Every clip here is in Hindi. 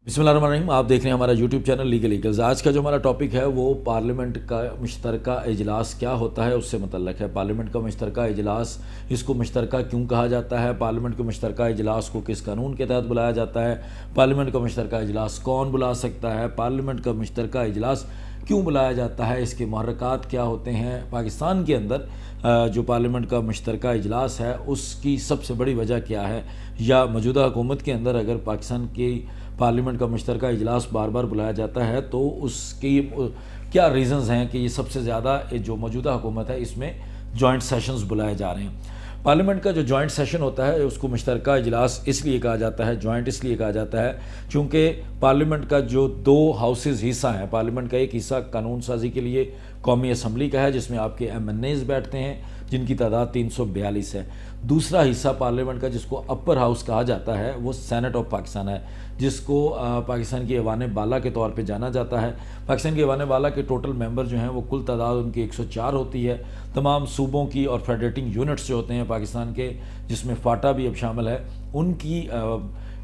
बिस्मिल्लाहिर्रहमानिर्रहीम। आप देख रहे हैं हमारा यूट्यूब चैनल लीगल ईगल्स। आज का जो हमारा टॉपिक है वो पार्लियामेंट का मुश्तरका इजलास क्या होता है उससे मुतल्लक है। पार्लियामेंट का मुश्तरका इजलास, इसको मुश्तरका क्यों कहा जाता है, पार्लियामेंट के मुश्तरका इजलास को किस कानून के तहत बुलाया जाता है, पार्लियामेंट का मुश्तरका इजलास कौन बुला सकता है, पार्लियामेंट का मुश्तरका इजलास क्यों बुलाया जाता है, इसके मुहर्रकात क्या होते हैं। पाकिस्तान के अंदर जो पार्लियामेंट का मुश्तरका इजलास है उसकी सबसे बड़ी वजह क्या है, या मौजूदा हुकूमत के अंदर अगर पाकिस्तान की पार्लियामेंट का मुश्तरका इजलास बार बार बुलाया जाता है तो उसकी क्या रीज़न्स हैं कि ये सबसे ज़्यादा जो मौजूदा हुकूमत है इसमें जॉइंट सेशंस बुलाए जा रहे हैं। पार्लियामेंट का जो जॉइंट सेशन होता है उसको मुश्तरका इजलास इसलिए कहा जाता है, जॉइंट इसलिए कहा जाता है क्योंकि पार्लियामेंट का जो दो हाउसेज हिस्सा हैं, पार्लियामेंट का एक हिस्सा कानून साजी के लिए कौमी असम्बली का है जिसमें आपके MNAs बैठते हैं जिनकी तादाद 342 है। दूसरा हिस्सा पार्लियामेंट का जिसको अपर हाउस कहा जाता है वो सेनेट ऑफ पाकिस्तान है, जिसको पाकिस्तान की ऐवान बाला के तौर पे जाना जाता है। पाकिस्तान की ऐवान बाला के टोटल मेंबर जो हैं वो कुल तादाद उनकी 104 होती है। तमाम सूबों की और फेडरेटिंग यूनिट्स जो होते हैं पाकिस्तान के, जिसमें फाटा भी अब शामिल है, उनकी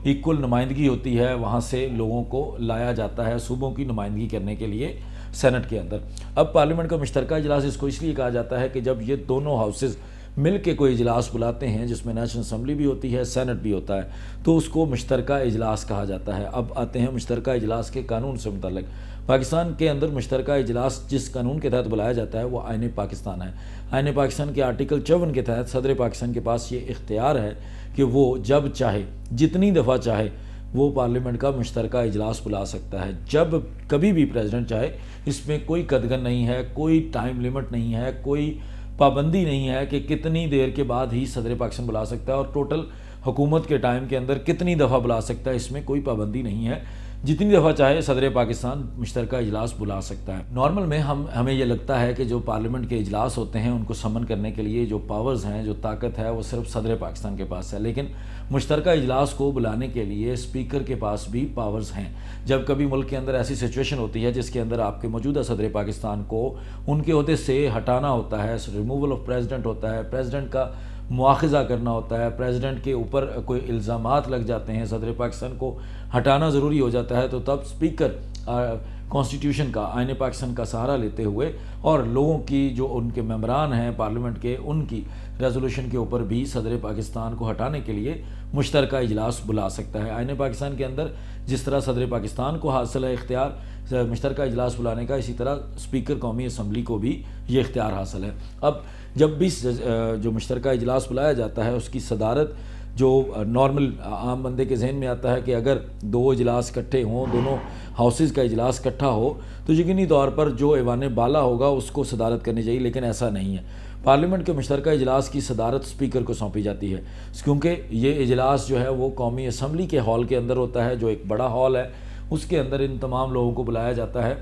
इक्वल नुमाइंदगी होती है। वहाँ से लोगों को लाया जाता है सूबों की नुमाइंदगी करने के लिए सेनेट के अंदर। अब पार्लियामेंट का मुश्तरका इजलास इसको इसलिए कहा जाता है कि जब ये दोनों हाउसेज मिल के कोई इजलास बुलाते हैं जिसमें नेशनल असम्बली भी होती है, सेनेट भी होता है, तो उसको मुश्तरका इजलास कहा जाता है। अब आते हैं मुश्तरका इजलास के कानून से मुतल्लिक। पाकिस्तान के अंदर मुश्तरका इजलास जिस कानून के तहत बुलाया जाता है वो आईन पाकिस्तान है। आईन पाकिस्तान के आर्टिकल 54 के तहत सदर पाकिस्तान के पास ये इख्तियार है कि वो जब चाहे, जितनी दफ़ा चाहे, वो पार्लियामेंट का मुश्तरका इजलास बुला सकता है। जब कभी भी प्रेसिडेंट चाहे, इसमें कोई कदगन नहीं है, कोई टाइम लिमिट नहीं है, कोई पाबंदी नहीं है कि कितनी देर के बाद ही सदर पाकिस्तान बुला सकता है और टोटल हुकूमत के टाइम के अंदर कितनी दफ़ा बुला सकता है, इसमें कोई पाबंदी नहीं है। जितनी दफ़ा चाहे सदर पाकिस्तान मुश्तरका इजलास बुला सकता है। नॉर्मल में हमें ये लगता है कि जो पार्लियामेंट के इजलास होते हैं उनको समन करने के लिए जो पावर्स हैं, जो ताकत है, वो सिर्फ सदर पाकिस्तान के पास है, लेकिन मुश्तरका इजलास को बुलाने के लिए स्पीकर के पास भी पावर्स हैं। जब कभी मुल्क के अंदर ऐसी सिचुएशन होती है जिसके अंदर आपके मौजूदा सदर पाकिस्तान को उनके ओहदे से हटाना होता है, रिमूवल ऑफ प्रेसिडेंट होता है, प्रेसिडेंट का मुआखज़ा करना होता है, प्रेसिडेंट के ऊपर कोई इल्ज़ामात लग जाते हैं, सदर पाकिस्तान को हटाना ज़रूरी हो जाता है, तो तब स्पीकर कॉन्स्टिट्यूशन का, आईन पाकिस्तान का सहारा लेते हुए और लोगों की जो उनके मेंबरान हैं पार्लियामेंट के, उनकी रेजोल्यूशन के ऊपर भी सदर पाकिस्तान को हटाने के लिए मुश्तरका इजलास बुला सकता है। आईन पाकिस्तान के अंदर जिस तरह सदर पाकिस्तान को हासिल है इख्तियार मुश्तरका इजलास बुलाने का, इसी तरह स्पीकर कौमी असम्बली को भी ये इख्तियार हासिल है। अब जब भी जो मुश्तरका इजलास बुलाया जाता है उसकी सदारत जो नॉर्मल आम बंदे के जहन में आता है कि अगर दो इजलास इकट्ठे हों, दोनों हाउसेज़ का इजलास इकट्ठा हो तो यकीनी तौर पर जो ऐवान बाला होगा उसको सदारत करनी चाहिए, लेकिन ऐसा नहीं है। पार्लियामेंट के मुश्तरका इजलास की सदारत स्पीकर को सौंपी जाती है क्योंकि ये इजलास जो है वो कौमी असम्बली के हॉल के अंदर होता है, जो एक बड़ा हॉल है, उसके अंदर इन तमाम लोगों को बुलाया जाता है।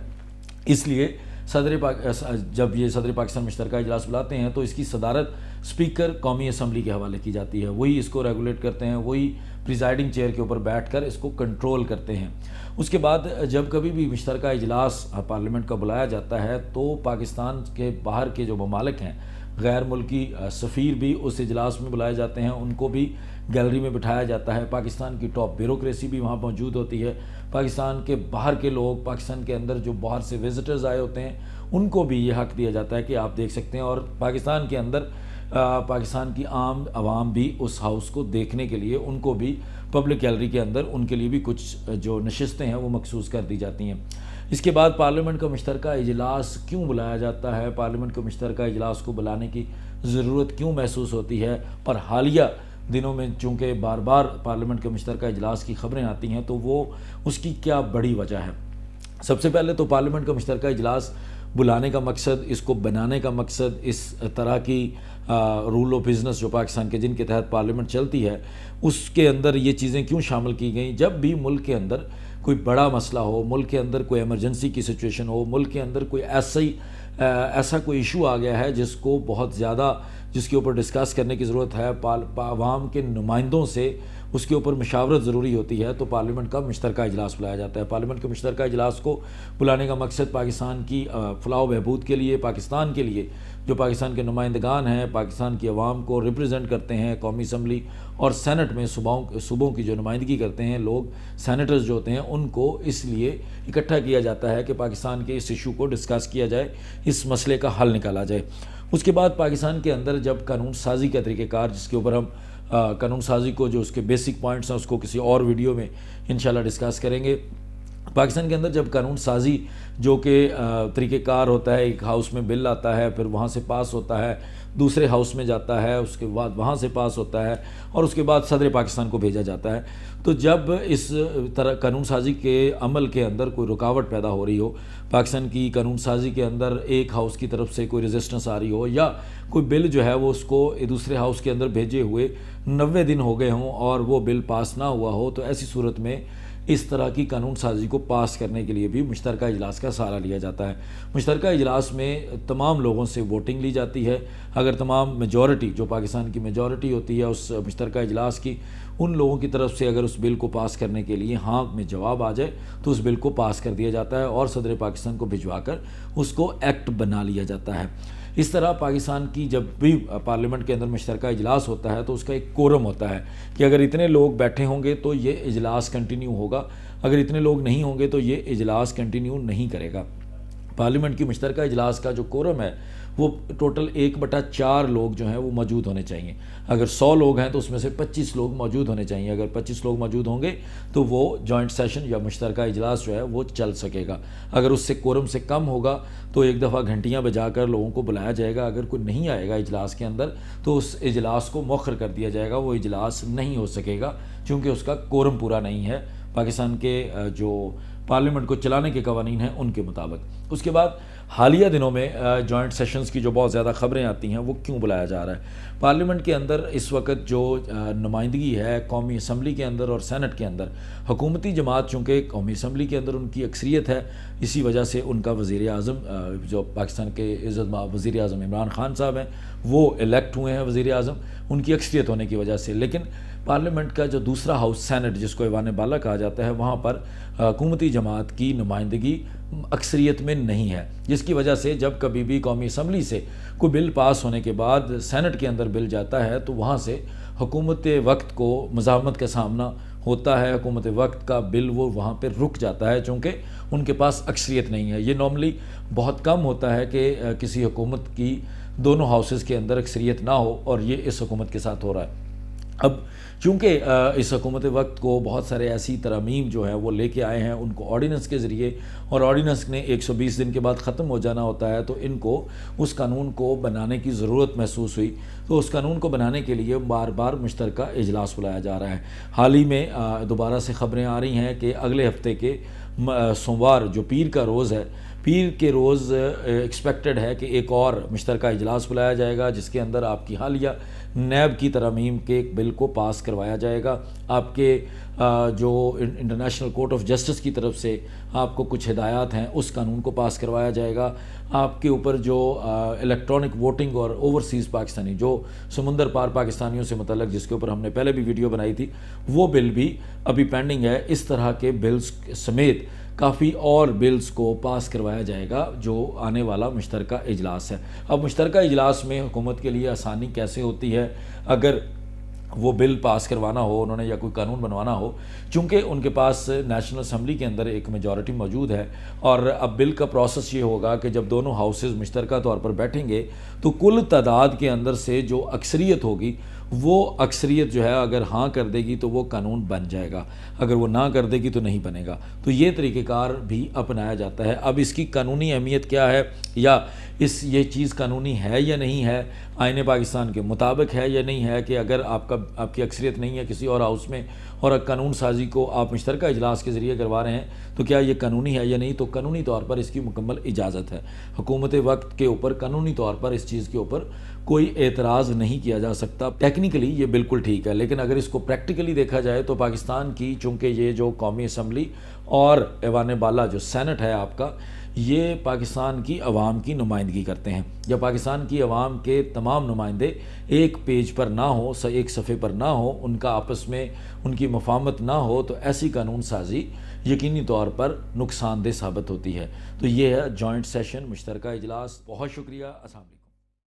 इसलिए जब ये सदर पाकिस्तान मुश्तरका इजलास बुलाते हैं तो इसकी सदारत स्पीकर कौमी असम्बली के हवाले की जाती है। वही इसको रेगुलेट करते हैं, वही प्रिजाइडिंग चेयर के ऊपर बैठकर इसको कंट्रोल करते हैं। उसके बाद जब कभी भी मुश्तरका इजलास पार्लियामेंट का बुलाया जाता है तो पाकिस्तान के बाहर के जो ममालिक हैं, गैर मुल्की सफ़ीर भी उस इजलास में बुलाए जाते हैं, उनको भी गैलरी में बिठाया जाता है। पाकिस्तान की टॉप ब्यूरोक्रेसी भी वहाँ मौजूद होती है। पाकिस्तान के बाहर के लोग, पाकिस्तान के अंदर जो बाहर से विजिटर्स आए होते हैं, उनको भी ये हक़ दिया जाता है कि आप देख सकते हैं। और पाकिस्तान के अंदर पाकिस्तान की आम आवाम भी उस हाउस को देखने के लिए, उनको भी पब्लिक गैलरी के अंदर उनके लिए भी कुछ जो नशिस्तें हैं वो मखसूस कर दी जाती हैं। इसके बाद पार्लियामेंट का मुश्तरका इजलास क्यों बुलाया जाता है, पार्लियामेंट के मुश्तरका इजलास को बुलाने की ज़रूरत क्यों महसूस होती है, और हालिया दिनों में चूँकि बार बार पार्लियामेंट के मुश्तरका इजलास की ख़बरें आती हैं तो वो उसकी क्या बड़ी वजह है। सबसे पहले तो पार्लियामेंट का मुश्तरका इजलास बुलाने का मकसद, इसको बनाने का मकसद, इस तरह की रूल ऑफ बिज़नेस जो पाकिस्तान के जिनके तहत पार्लियामेंट चलती है उसके अंदर ये चीज़ें क्यों शामिल की गई। जब भी मुल्क के अंदर कोई बड़ा मसला हो, मुल्क के अंदर कोई एमरजेंसी की सिचुएशन हो, मुल्क के अंदर कोई ऐसा कोई इशू आ गया है जिसको बहुत ज़्यादा, जिसके ऊपर डिस्कस करने की ज़रूरत है, आवाम के नुमाइंदों से उसके ऊपर मशावरत ज़रूरी होती है, तो पार्लियामेंट का मुश्तरका इजलास बुलाया जाता है। पार्लियामेंट के मुश्तरका इजलास को बुलाने का मकसद पाकिस्तान की फलाह बहबूद के लिए, पाकिस्तान के लिए, जो पाकिस्तान के नुमाइंदगान हैं, पाकिस्तान की आवाम को रिप्रेजेंट करते हैं, कौमी असम्बली और सेनेट में सूबों की जो नुमाइंदगी करते हैं लोग, सेनेटर्स जो होते हैं, उनको इसलिए इकट्ठा किया जाता है कि पाकिस्तान के इस इशू को डिस्कस किया जाए, इस मसले का हल निकाला जाए। उसके बाद पाकिस्तान के अंदर जब कानून साजी का तरीक़ेकार, जिसके ऊपर हम कानून साजी को जो उसके बेसिक पॉइंट्स हैं उसको किसी और वीडियो में इंशाल्लाह डिस्कस करेंगे। पाकिस्तान के अंदर जब कानून साजी जो कि तरीक़ेकार होता है, एक हाउस में बिल आता है, फिर वहाँ से पास होता है, दूसरे हाउस में जाता है, उसके बाद वहाँ से पास होता है और उसके बाद सदर पाकिस्तान को भेजा जाता है। तो जब इस तरह कानून साजी के अमल के अंदर कोई रुकावट पैदा हो रही हो, पाकिस्तान की कानून साजी के अंदर एक हाउस की तरफ से कोई रेजिस्टेंस आ रही हो, या कोई बिल जो है वो उसको दूसरे हाउस के अंदर भेजे हुए 90 दिन हो गए हों और वो बिल पास ना हुआ हो, तो ऐसी सूरत में इस तरह की कानून साजी को पास करने के लिए भी मुश्तरका इजलास का सहारा लिया जाता है। मुश्तरका इजलास में तमाम लोगों से वोटिंग ली जाती है। अगर तमाम मेजॉरिटी, जो पाकिस्तान की मेजॉरिटी होती है उस मुश्तरका इजलास की, उन लोगों की तरफ से अगर उस बिल को पास करने के लिए हाँ में जवाब आ जाए तो उस बिल को पास कर दिया जाता है और सदर पाकिस्तान को भिजवा कर उसको एक्ट बना लिया जाता है। इस तरह पाकिस्तान की जब भी पार्लियामेंट के अंदर मुश्तरका इजलास होता है तो उसका एक कोरम होता है कि अगर इतने लोग बैठे होंगे तो ये इजलास कंटिन्यू होगा, अगर इतने लोग नहीं होंगे तो ये इजलास कंटिन्यू नहीं करेगा। पार्लियामेंट की मुश्तरका इजलास का जो कोरम है वो टोटल 1/4 लोग जो हैं वो मौजूद होने चाहिए। अगर 100 लोग हैं तो उसमें से 25 लोग मौजूद होने चाहिए। अगर 25 लोग मौजूद होंगे तो वो जॉइंट सेशन या मुश्तरका इजलास जो है वो चल सकेगा। अगर उससे कोरम से कम होगा तो एक दफ़ा घंटियाँ बजाकर लोगों को बुलाया जाएगा। अगर कोई नहीं आएगा इजलास के अंदर तो उस इजलास को मौखर कर दिया जाएगा, वो इजलास नहीं हो सकेगा क्योंकि उसका कोरम पूरा नहीं है पाकिस्तान के जो पार्लियामेंट को चलाने के कवानीन हैं उनके मुताबिक। उसके बाद हालिया दिनों में जॉइंट सेशंस की जो बहुत ज़्यादा ख़बरें आती हैं वो क्यों बुलाया जा रहा है। पार्लियामेंट के अंदर इस वक्त जो नुमाइंदगी है कौमी असम्बली के अंदर और सेनेट के अंदर, हुकूमती जमात चूँकि कौमी असम्बली के अंदर उनकी अक्सरियत है, इसी वजह से उनका वज़ीर आज़म जो पाकिस्तान के इज़्ज़त वज़ीर आज़म इमरान खान साहब हैं वो इलेक्ट हुए हैं वज़ीर आज़म, उनकी अक्सरियत होने की वजह से। लेकिन पार्लियामेंट का जो दूसरा हाउस सेनेट, जिसको ऐवान बाला कहा जाता है, वहाँ पर हुकूमती जमात की नुमाइंदगी अक्सरियत में नहीं है, जिसकी वजह से जब कभी भी कौमी असम्बली से कोई बिल पास होने के बाद सेनेट के अंदर बिल जाता है तो वहाँ से हुकूमत वक्त को मुज़ाहमत का सामना होता है। हुकूमत वक्त का बिल वो वहाँ पर रुक जाता है चूँकि उनके पास अक्सरियत नहीं है। ये नॉर्मली बहुत कम होता है कि किसी हुकूमत की दोनों हाउसेस के अंदर अक्सरियत ना हो, और ये इस हुकूमत के साथ हो रहा है। अब चूँकि इस हुकूमत वक्त को बहुत सारे ऐसी तरमीम जो है वो लेके आए हैं उनको ऑर्डीनेंस के ज़रिए, और ऑर्डीनेंस ने 120 दिन के बाद ख़त्म हो जाना होता है, तो इनको उस कानून को बनाने की ज़रूरत महसूस हुई। तो उस कानून को बनाने के लिए बार बार मुश्तरका इजलास बुलाया जा रहा है। हाल ही में दोबारा से ख़बरें आ रही हैं कि अगले हफ्ते के सोमवार जो पीर का रोज़ है, पीर के रोज़ एक्सपेक्टेड है कि एक और मुश्तरका इजलास बुलाया जाएगा जिसके अंदर आपकी हालिया नैब की तरमीम के एक बिल को पास करवाया जाएगा। आपके जो इंटरनेशनल कोर्ट ऑफ जस्टिस की तरफ से आपको कुछ हिदायत हैं उस कानून को पास करवाया जाएगा। आपके ऊपर जो इलेक्ट्रॉनिक वोटिंग और ओवरसीज़ पाकिस्तानी, जो समुंदर पार पाकिस्तानियों से मतलब, जिसके ऊपर हमने पहले भी वीडियो बनाई थी, वो बिल भी अभी पेंडिंग है। इस तरह के बिल्स समेत काफ़ी और बिल्स को पास करवाया जाएगा जो आने वाला मुश्तरका इजलास है। अब मुश्तरका इजलास में हुकूमत के लिए आसानी कैसे होती है अगर वो बिल पास करवाना हो उन्होंने या कोई कानून बनवाना हो, चूँकि उनके पास नेशनल असम्बली के अंदर एक मेजॉरिटी मौजूद है। और अब बिल का प्रोसेस ये होगा कि जब दोनों हाउसेस मुश्तरका तौर पर बैठेंगे तो कुल तादाद के अंदर से जो अक्सरियत होगी वो अक्सरियत जो है अगर हाँ कर देगी तो वो कानून बन जाएगा, अगर वो ना कर देगी तो नहीं बनेगा। तो ये तरीक़ेकार भी अपनाया जाता है। अब इसकी कानूनी अहमियत क्या है, या ये चीज़ कानूनी है या नहीं है, आईने पाकिस्तान के मुताबिक है या नहीं है, कि अगर आपकी अक्सरियत नहीं है किसी और हाउस में और कानून साजी को आप मुश्तरका इजलास के ज़रिए करवा रहे हैं तो क्या ये कानूनी है या नहीं। तो कानूनी तौर पर इसकी मुकम्मल इजाज़त है। हुकूमत वक्त के ऊपर कानूनी तौर पर इस चीज़ के ऊपर कोई एतराज़ नहीं किया जा सकता। टेक्निकली ये बिल्कुल ठीक है, लेकिन अगर इसको प्रैक्टिकली देखा जाए तो पाकिस्तान की, चूँकि ये जो कौमी असम्बली और ऐवान बाला जो सेनेट है आपका, ये पाकिस्तान की आवाम की नुमाइंदगी करते हैं। जब पाकिस्तान की आवाम के तमाम नुमाइंदे एक पेज पर ना हो, एक सफ़े पर ना हो, उनका आपस में उनकी मफाहमत ना हो, तो ऐसी कानून साजी यकीनी तौर पर नुकसानदेह साबित होती है। तो ये है जॉइंट सेशन, मुश्तरका इजलास। बहुत शुक्रिया। अस्सलाम वालेकुम।